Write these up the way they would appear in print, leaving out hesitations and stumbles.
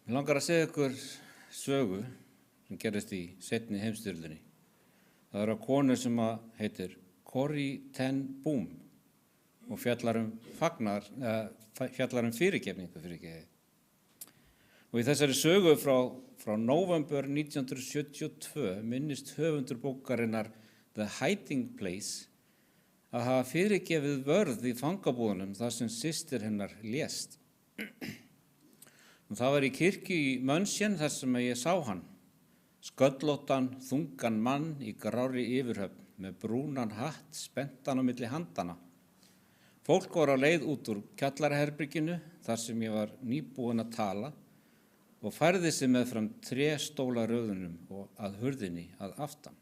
Mig langar að segja ykkur sögu sem gerist í seinni heimsstyrjöldinni. Það er konu sem heitir Corrie ten Boom og fjallar um fyrirgefningu. Og í þessari sögu frá nóvember 1972 minnist höfundur bókarinnar The Hiding Place að hafa fyrirgefið vörð í fangabúðunum þar sem systir hennar lést. Það var í kirkju í München þar sem ég sá hann, sköllóttan, þungan mann í grárri yfirhöfn með brúnan hatt spenntan á milli handana. Fólk var á leið út úr kjallaraherberginu þar sem ég var nýbúinn að tala og færði sig meðfram tréstólaröðunum og að hurðinni að aftan.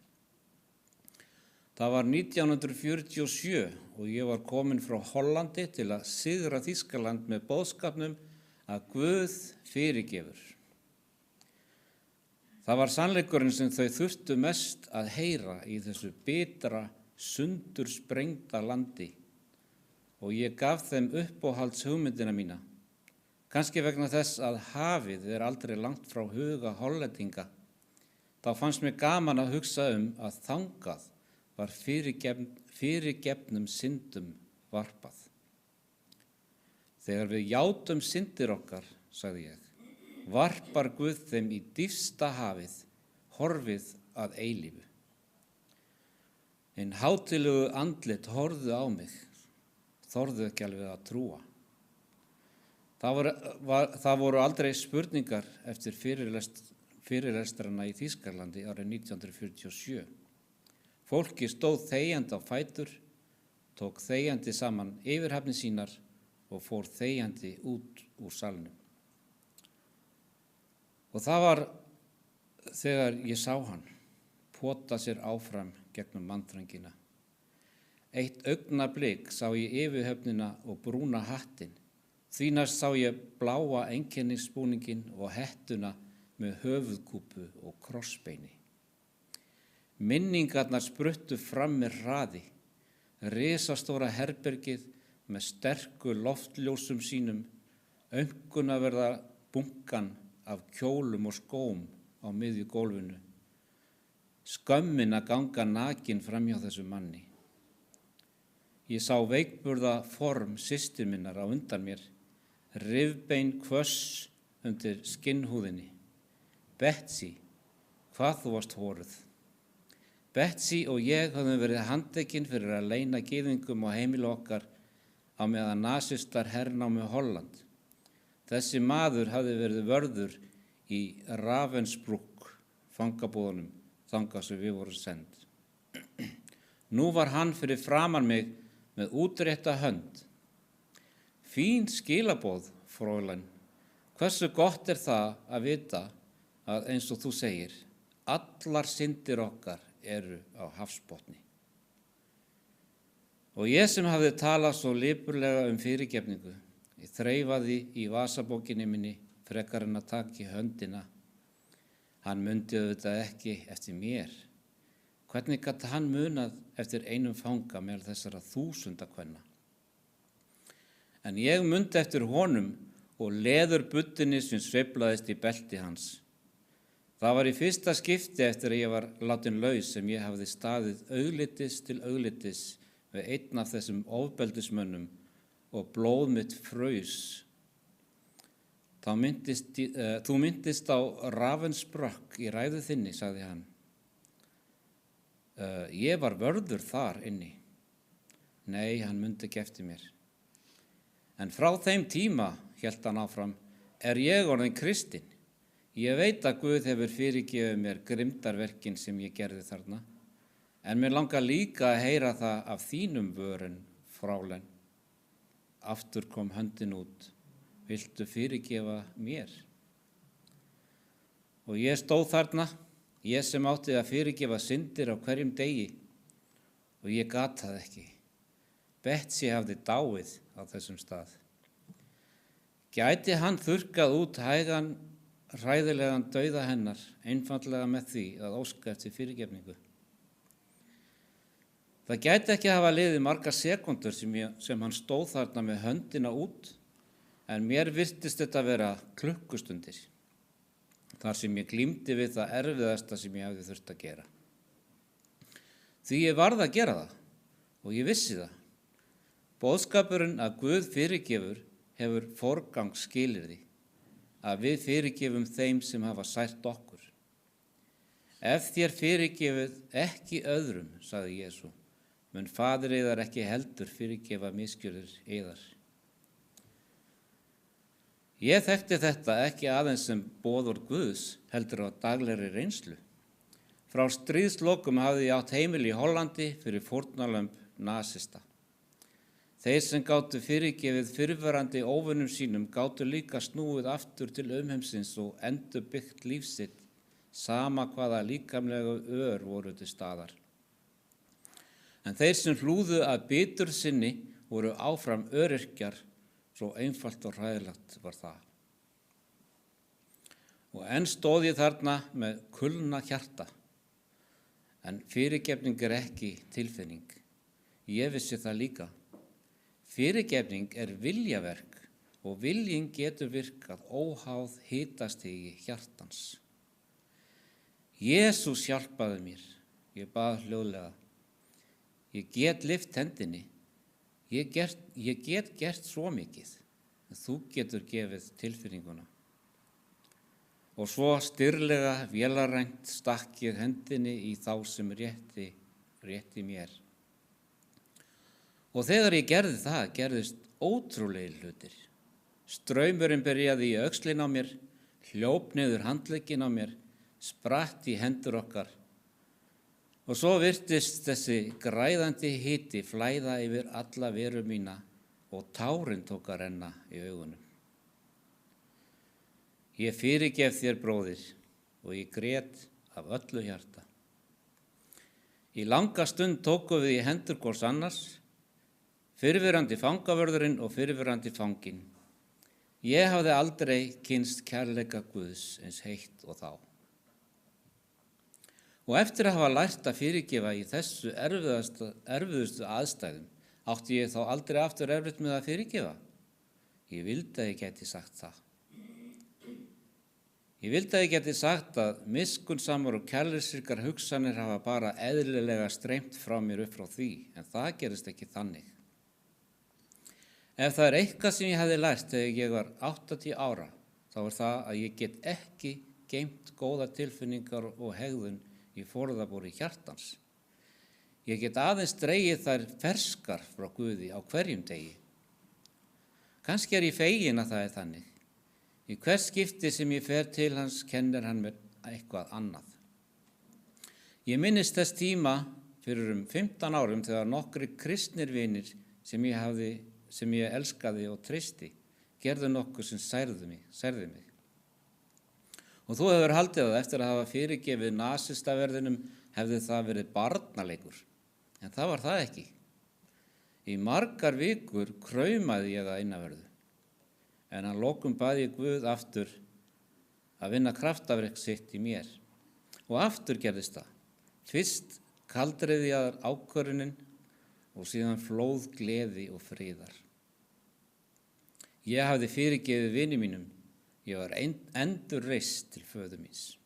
Það var 1947 og ég var kominn frá Hollandi til að sigra Þýskaland með boðskapnum að Guð fyrirgefur. Það var sannleikurinn sem þau þurftu mest að heyra í þessu bitra, sundursprengda landi og ég gaf þeim uppáhalds hugmyndina mína. Kannski vegna þess að hafið er aldrei langt frá huga Hollendinga. Þá fannst mér gaman að hugsa að þangað var fyrirgefnum syndum varpað. Þegar við játum syndir okkar, sagði ég, varpar Guð þeim í dýpsta hafið, horfið að eilífu. Hinn hátíðlegu andlit horfðu á mig, þorðu ekki alveg að trúa. Það voru aldrei spurningar eftir fyrirlestrana í Þýskalandi árið 1947. Fólki stóð þegjandi á fætur, tók þegjandi saman yfirhafnir sínar og fór þegjandi út úr salnum. Og það var þegar ég sá hann pota sér áfram gegnum mannþröngina. Eitt augnablik sá ég yfirhöfnina og brúna hattinn. Því næst sá ég bláa einkennisbúninginn og hettuna með höfuðkúpu og krossbeini. Minningarnar spruttu fram með hraði. Risastóra herbergið með sterku loftljósum sínum, aumkunarverða bunkan af kjólum og skóm á miðju gólfinu. Skömmin að ganga nakin framhjá þessu manni. Ég sá veikburða form systur minnar á undan mér, rifbein hvöss undir skinnhúðinni. Betsy, hvað þú varst horuð. Betsy og ég höfðum verið handtekinn fyrir að leyna gyðingum á heimili okkar á meðan nasistar hernámu Holland. Þessi maður hafði verið vörður í Ravensbrück fangabúðunum þangað sem við vorum send. Nú var hann fyrir framan mig með útrétta hönd. Fín skilaboð, fróðlein. Hversu gott er það að vita að eins og þú segir, allar syndir okkar eru á hafsbotni. Og ég sem hafði talað svo lipurlega fyrirgefningu, ég þreifaði í vasabókinni minni frekar en að taka í höndina. Hann mundi auðvitað ekki eftir mér. Hvernig gat hann munað eftir einum fanga meðal þessara 1000 kvenna? En ég mundi eftir honum og leðurbuttunni sem sveiflaðist í belti hans. Það var í fyrsta skipti eftir að ég var látin laus sem ég hafði staðið auglitis til auglitis við einn af þessum ofbeldismönnum og blóð mitt fraus. Þú myndist á Ravensbrück í ræðu þinni, sagði hann. Ég var vörður þar inni. Nei, hann myndi ekki eftir mér. En frá þeim tíma, hélt hann áfram, er ég orðinn kristinn. Ég veit að Guð hefur fyrirgefið mér grimmdarverkin sem ég gerði þarna. En mér langar líka að heyra það af þínum vörum, frálen. Aftur kom höndin út. Viltu fyrirgefa mér? Og ég stóð þarna, ég sem átti að fyrirgefa syndir á hverjum degi. Og ég gat það ekki. Betsy hafði dáið á þessum stað. Gæti hann þurrkað út hægan, hræðilegan dauða hennar, einfaldlega með því að óska eftir fyrirgefningu? Það gæti ekki hafa liðið margar sekúndur sem hann stóð þarna með höndina út, en mér virtist þetta vera klukkustundir. þar sem ég glímdi við það erfiðasta sem ég hafði þurft að gera. Því ég varð að gera það og ég vissi það. Boðskapurinn að Guð fyrirgefur hefur forgangsskilyrði, að við fyrirgefum þeim sem hafa sært okkur. Ef þér fyrirgefið ekki öðrum, sagði Jesú, mun Faðir yðar ekki heldur fyrirgefa misgjörðir yðar. Ég þekkti þetta ekki aðeins sem boðorð Guðs, heldur á daglegri reynslu. Frá stríðslokum hafði ég átt heimili í Hollandi fyrir fórnarlömb nasista. Þeir sem gátu fyrirgefið fyrrverandi óvinum sínum gátu líka snúið aftur til umheimsins og endurbyggt líf sitt, sama hvaða líkamlega ör voru til staðar. En þeir sem hlúðu að biturð sinni voru áfram öryrkjar, svo einfalt og hræðilegt var það. Og enn stóð ég þarna með kulna hjarta, en fyrirgefning er ekki tilfinning. Ég vissi það líka. Fyrirgefning er viljaverk og viljinn getur virkað óháð hitastigi hjartans. Jesús hjálpaði mér, ég bað hljóðlega. Ég get lyft hendinni, ég get gert svo mikið, en þú getur gefið tilfinninguna. Og svo stirðlega vélarænt stakk ég hendinni í þá sem rétti mér. Og þegar ég gerði það, gerðist ótrúlegir hlutir. Straumurinn byrjaði í öxlin á mér, hljóp niður handlegginn á mér, spratt í hendur okkar. Og svo virtist þessi græðandi hiti flæða yfir alla veru mína og tárin tók að renna í augunum. Ég fyrirgef þér, bróðir, og ég grét af öllu hjarta. Í langa stund tókum við í hendur hvors annars, fyrrverandi fangavörðurinn og fyrrverandi fanginn. Ég hafði aldrei kynnst kærleika Guðs eins heitt og þá. Og eftir að hafa lært að fyrirgefa í þessu erfiðustu aðstæðum, átti ég þá aldrei aftur erfitt með að fyrirgefa. Ég vildi að ég gæti sagt það. Ég vildi að ég gæti sagt að miskunnsamar og kærleiksríkar hugsanir hafa bara eðlilega streymt frá mér upp frá því, en það gerist ekki þannig. Ef það er eitthvað sem ég hefði lært þegar ég var 80 ára, þá er það að ég get ekki geymt góða tilfinningar og hegðun í forðabúri hjartans. Ég get aðeins dregið þær ferskar frá Guði á hverjum degi. Kannski er ég fegin að það er þannig. Í hvers skipti sem ég fer til hans kennir hann mér eitthvað annað. Ég minnist þess tíma fyrir 15 árum þegar nokkri kristnir vinir sem ég elskaði og treysti gerðu nokkuð sem særði mig. Og þú hefur haldið að eftir að hafa fyrirgefið nasistaverðinum hefði það verið barnaleikur, en það var það ekki. Í margar vikur kraumaði ég að innanverðu, en að lokum bað ég Guð aftur að vinna kraftafrek sitt í mér. Og aftur gerðist það. Fyrst kaldreiðjaðar ákvörðunin og síðan flóð gleði og friðar. Ég hafði fyrirgefið vini mínum, ég var endurreist til föður míns.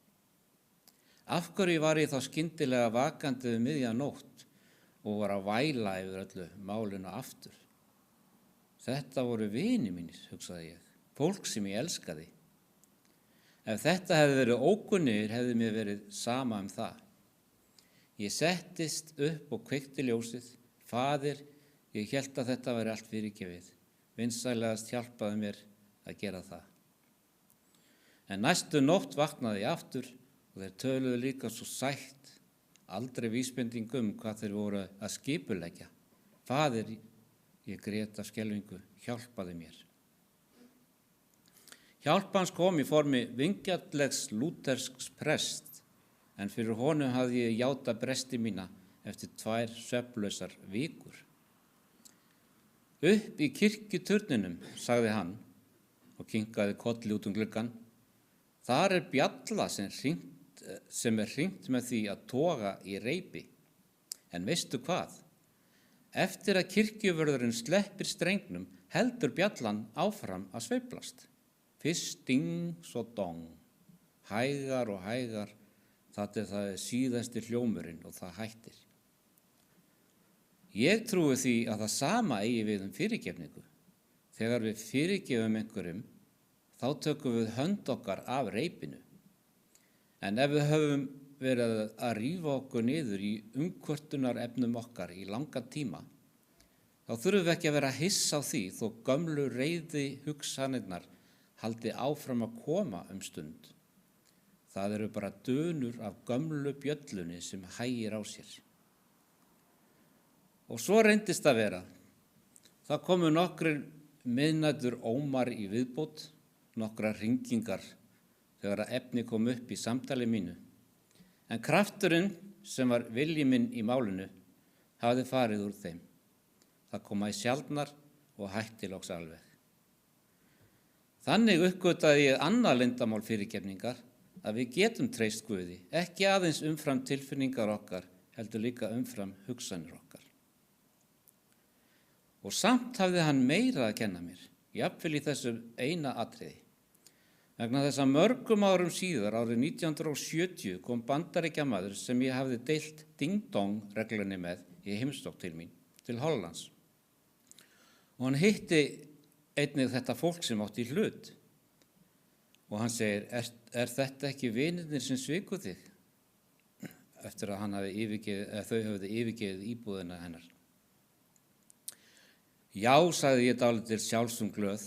Af hverju var ég þá skyndilega vakandi við miðja nótt og var að væla yfir öllu málinu aftur? Þetta voru vini mínir, hugsaði ég, fólk sem ég elskaði. Ef þetta hefði verið ókunnugir hefði mér verið sama það. Ég settist upp og kveikti ljósið. Faðir, ég hélt að þetta væri allt fyrirgefið. Vinsælegast hjálpaði mér að gera það. En næstu nótt vaknaði ég aftur og þeir töluðu líka svo sætt, aldrei vísbending hvað þeir voru að skipuleggja. Faðir, ég grét af skelfingu, hjálpaði mér. Hjálp hans kom í formi vingjarnlegs lútersks prest, en fyrir honum hafði ég játað bresti mína eftir 2 svefnlausar vikur. Upp í kirkjuturninum, sagði hann og kinkaði kolli út gluggann. Þar er bjalla sem er hringt með því að toga í reipi. En veistu hvað? Eftir að kirkjuvörðurinn sleppir strengnum heldur bjallan áfram að sveiflast. Fyrst ding, svo dong. hægar og hægar, þar til það síðasti hljómurinn og það hættir. Ég trúi því að það sama eigi við fyrirgefningu. Þegar við fyrirgefum einhverjum, þá tökum við hönd okkar af reipinu. En ef við höfum verið að rífa okkur niður í umkvörtunarefnum okkar í langan tíma, þá þurfum við ekki að vera hissa á því þó gömlu reiði hugsanirnar haldi áfram að koma stund. Það eru bara dönur af gömlu bjöllunni sem hægir á sér. Og svo reyndist að vera. Það komu nokkrir miðnætur ómar í viðbót, nokkrar hringingar þegar að efni kom upp í samtali mínu. En krafturinn sem var vilji minn í málinu hafði farið úr þeim. Það kom æ sjaldnar og hætti loks alveg. Þannig uppgötaði ég annað leyndarmál fyrirgefningar, að við getum treyst Guði, ekki aðeins umfram tilfinningar okkar, heldur líka umfram hugsanir okkar. Og samt hafði hann meira að kenna mér, jafnvel í þessu eina atriði. Vegna þess að mörgum árum síðar, árið 1970, kom Bandaríkjamaður sem ég hafði deilt ding-dong reglunni með í heimsókn til mín, til Hollands. Og hann hitti einnig þetta fólk sem átti í hlut. Og hann segir, er þetta ekki vinirnir sem sviku þig? Eftir að þau hafði yfirgefið íbúðina hennar. Já, sagði ég dálítil sjálfsumglöð,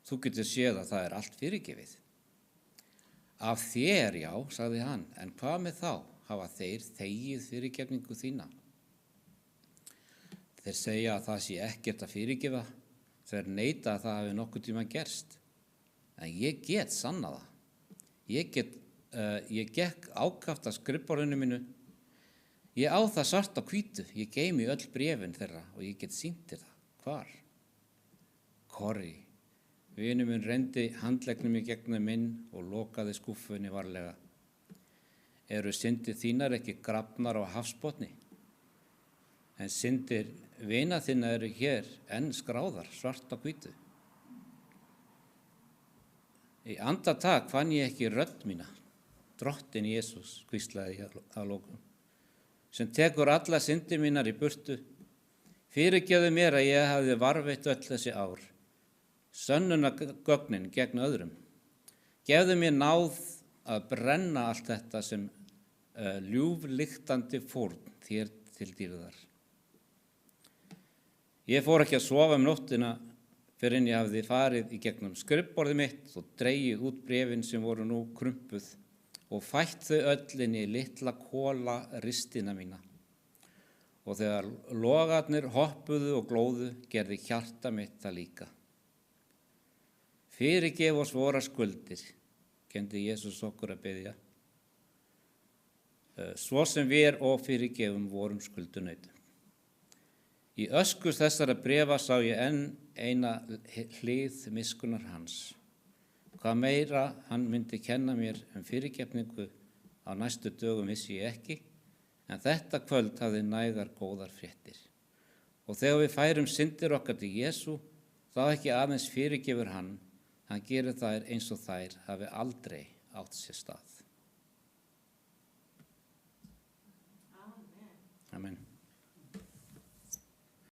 þú getur séð að það er allt fyrirgefið. Af þér, já, sagði hann, en hvað með þá? Hafa þeir þegið fyrirgefningu þína? Þeir segja að það sé ekkert að fyrirgefa, þeir neita að það hafi nokkuð tíma gerst. En ég get sannað það. Ég gekk ákaft að skrifborðinu mínu. Ég á það svart á hvítu, ég geymi öll bréfin þeirra og ég get sýnt þér það. Hvar? Korri. Vinur minn renndi handleggnum í gegnum minn og lokaði skúffunni varlega. Eru syndir þínar ekki grafnar á hafsbotni? En syndir vina þinna eru hér enn skráðar, svart á hvítu. Í andartak fann ég ekki rödd mína, Drottinn Jesús, hvíslaði ég að lokum, sem tekur alla syndir mínar í burtu. Fyrirgefðu mér að ég hafði varðveitt öll þessi ár, sönnunargögnin gegn öðrum. Gefðu mér náð að brenna allt þetta sem ljúflyktandi fórn þér til dýrðar. Ég fór ekki að sofa nóttina fyrr en ég hafði farið í gegnum skrifborðið mitt og dregið út bréfin sem voru nú krumpuð og fætt þau öll inn í litla kola ristina mína. Og þegar logarnir hoppuðu og glóðu, gerði hjarta mitt það líka. Fyrirgef oss vora skuldir, kenndi Jesús okkur að biðja. Svo sem við og fyrirgefum vorum skuldunautum. Í öskur þessara bréfa sá ég enn eina hlið miskunnar hans. Hvað meira hann myndi kenna mér fyrirgefningu á næstu dögum vissi ég ekki, en þetta kvöld hafði nægar góðar fréttir. Og þegar við færum syndir okkar til Jesú, þá ekki aðeins fyrirgefur hann gerir þær eins og þær hafi aldrei átt sér stað. Amen.